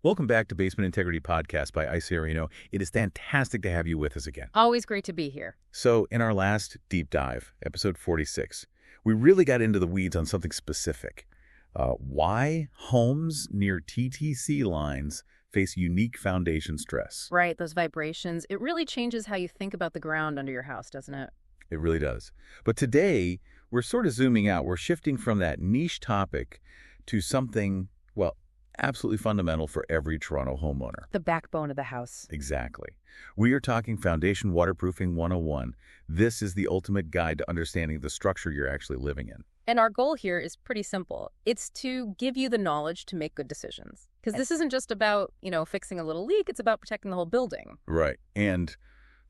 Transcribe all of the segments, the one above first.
Welcome back to Basement Integrity Podcast by IcyReno. It is fantastic to have you with us again. Always great to be here. So, in our last deep dive, episode 46, we really got into the weeds on something specific. Why homes near TTC lines face unique foundation stress. Right, those vibrations. It really changes how you think about the ground under your house, doesn't it? It really does. But today, we're sort of zooming out. We're shifting from that niche topic to something, well, absolutely fundamental for every Toronto homeowner. The backbone of the house. Exactly. We are talking Foundation Waterproofing 101. This is the ultimate guide to understanding the structure you're actually living in. And our goal here is pretty simple. It's to give you the knowledge to make good decisions. Because this isn't just about, fixing a little leak. It's about protecting the whole building. Right. And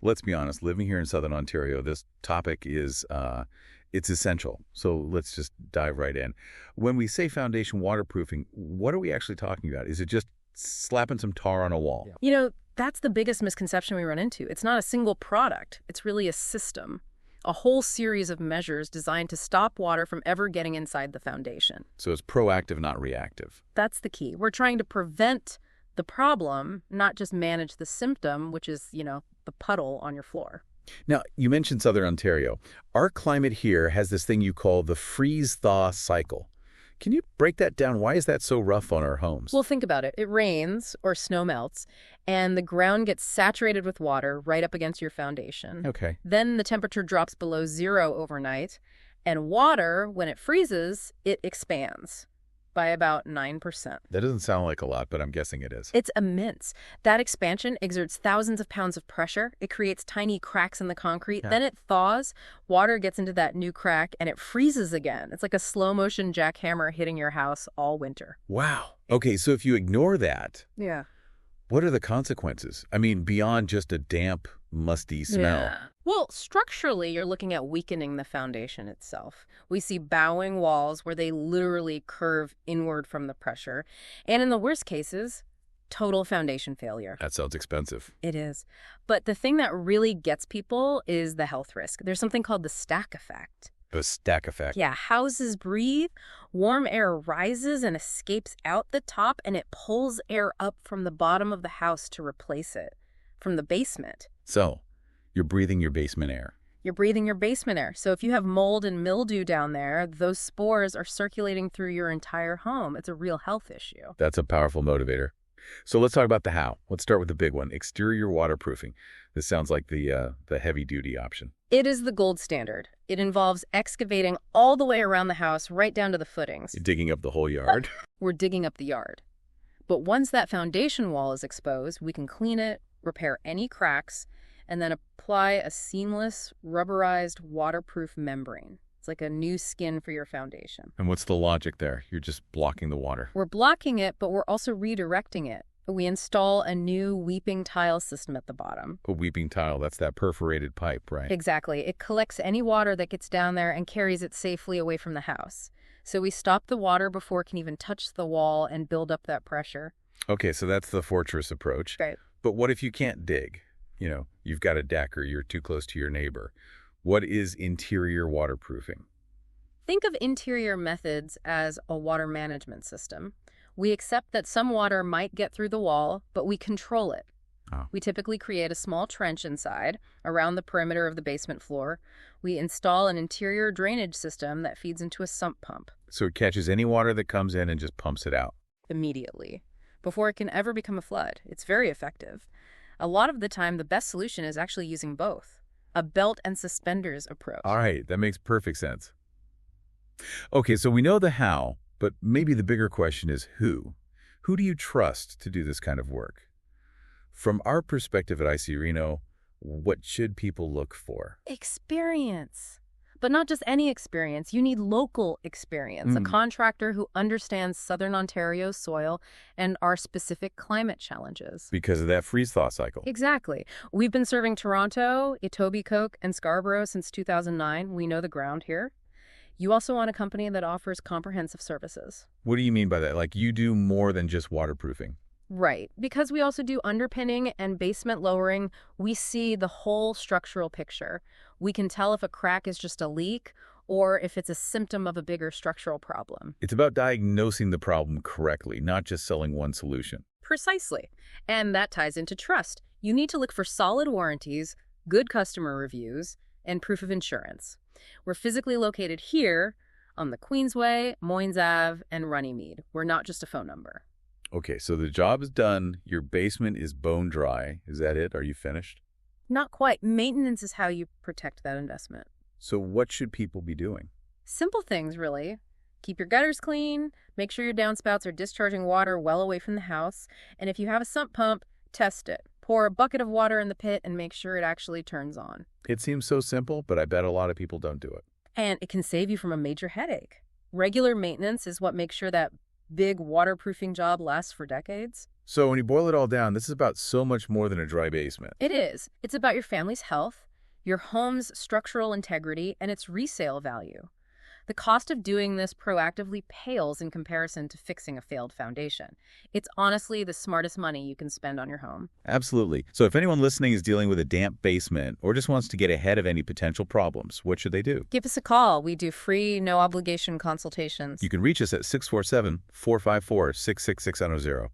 let's be honest, living here in Southern Ontario, this topic is it's essential. So let's just dive right in. When we say foundation waterproofing, what are we actually talking about? Is it just slapping some tar on a wall? That's the biggest misconception we run into. It's not a single product. It's really a system. A whole series of measures designed to stop water from ever getting inside the foundation. So it's proactive, not reactive. That's the key. We're trying to prevent the problem, not just manage the symptom, which is, the puddle on your floor. Now, you mentioned Southern Ontario. Our climate here has this thing you call the freeze-thaw cycle. Can you break that down? Why is that so rough on our homes? Well, think about it. It rains or snow melts, and the ground gets saturated with water right up against your foundation. Okay. Then the temperature drops below zero overnight, and water, when it freezes, it expands by about 9%. That doesn't sound like a lot, but I'm guessing it is. It's immense. That expansion exerts thousands of pounds of pressure. It creates tiny cracks in the concrete. Yeah. Then it thaws. Water gets into that new crack, and it freezes again. It's like a slow-motion jackhammer hitting your house all winter. Wow. Okay, so if you ignore that, Yeah. what are the consequences? I mean, beyond just a damp, musty smell. Yeah. Well, structurally, you're looking at weakening the foundation itself. We see bowing walls where they literally curve inward from the pressure. And in the worst cases, total foundation failure. That sounds expensive. It is. But the thing that really gets people is the health risk. There's something called the stack effect. The stack effect. Yeah, houses breathe, warm air rises and escapes out the top, and it pulls air up from the bottom of the house to replace it, from the basement. So, you're breathing your basement air. You're breathing your basement air. So if you have mold and mildew down there, those spores are circulating through your entire home. It's a real health issue. That's a powerful motivator. So let's talk about the how. Let's start with the big one, exterior waterproofing. This sounds like the heavy-duty option. It is the gold standard. It involves excavating all the way around the house, right down to the footings. You're digging up the whole yard. We're digging up the yard. But once that foundation wall is exposed, we can clean it, repair any cracks, and then apply a seamless, rubberized, waterproof membrane. It's like a new skin for your foundation. And what's the logic there? You're just blocking the water. We're blocking it, but we're also redirecting it. We install a new weeping tile system at the bottom. A weeping tile, that's that perforated pipe, right? Exactly. It collects any water that gets down there and carries it safely away from the house. So we stop the water before it can even touch the wall and build up that pressure. Okay, so that's the fortress approach. Right. But what if you can't dig? You've got a deck or you're too close to your neighbor. What is interior waterproofing? Think of interior methods as a water management system. We accept that some water might get through the wall, but we control it. Oh. We typically create a small trench inside, around the perimeter of the basement floor. We install an interior drainage system that feeds into a sump pump. So it catches any water that comes in and just pumps it out. Immediately, before it can ever become a flood. It's very effective. A lot of the time, the best solution is actually using both. A belt and suspenders approach. All right, that makes perfect sense. Okay, so we know the how, but maybe the bigger question is who? Who do you trust to do this kind of work? From our perspective at IcyReno, what should people look for? Experience. But not just any experience. You need local experience, a contractor who understands Southern Ontario's soil and our specific climate challenges. Because of that freeze-thaw cycle. Exactly. We've been serving Toronto, Etobicoke, and Scarborough since 2009. We know the ground here. You also want a company that offers comprehensive services. What do you mean by that? Like you do more than just waterproofing? Right. Because we also do underpinning and basement lowering, we see the whole structural picture. We can tell if a crack is just a leak or if it's a symptom of a bigger structural problem. It's about diagnosing the problem correctly, not just selling one solution. Precisely. And that ties into trust. You need to look for solid warranties, good customer reviews, and proof of insurance. We're physically located here on the Queensway, Moynes Ave, and Runnymede. We're not just a phone number. Okay, so the job is done. Your basement is bone dry. Is that it? Are you finished? Not quite. Maintenance is how you protect that investment. So what should people be doing? Simple things, really. Keep your gutters clean, make sure your downspouts are discharging water well away from the house, and if you have a sump pump, test it. Pour a bucket of water in the pit and make sure it actually turns on. It seems so simple, but I bet a lot of people don't do it. And it can save you from a major headache. Regular maintenance is what makes sure that big waterproofing job lasts for decades. So when you boil it all down, this is about so much more than a dry basement. It is. It's about your family's health, your home's structural integrity, and its resale value. The cost of doing this proactively pales in comparison to fixing a failed foundation. It's honestly the smartest money you can spend on your home. Absolutely. So if anyone listening is dealing with a damp basement or just wants to get ahead of any potential problems, what should they do? Give us a call. We do free, no-obligation consultations. You can reach us at 647-454-66600.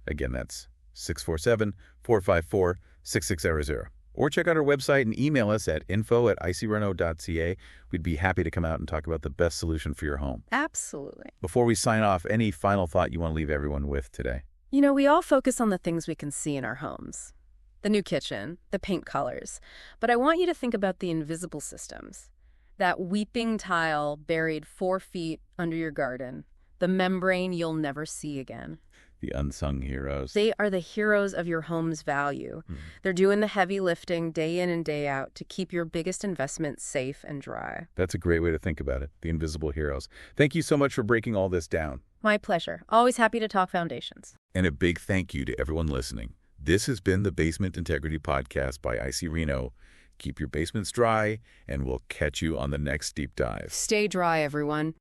Again, that's 647-454-6600. Or check out our website and email us at info@IcyReno.ca. We'd be happy to come out and talk about the best solution for your home. Absolutely. Before we sign off, any final thought you want to leave everyone with today? You know, we all focus on the things we can see in our homes. The new kitchen, the paint colors. But I want you to think about the invisible systems. That weeping tile buried 4 feet under your garden. The membrane you'll never see again. The unsung heroes. They are the heroes of your home's value. They're doing the heavy lifting day in and day out to keep your biggest investment safe and dry. That's a great way to think about it, the invisible heroes. Thank you so much for breaking all this down. My pleasure. Always happy to talk foundations. And a big thank you to everyone listening. This has been the Basement Integrity Podcast by IcyReno. Keep your basements dry, and we'll catch you on the next deep dive. Stay dry, everyone.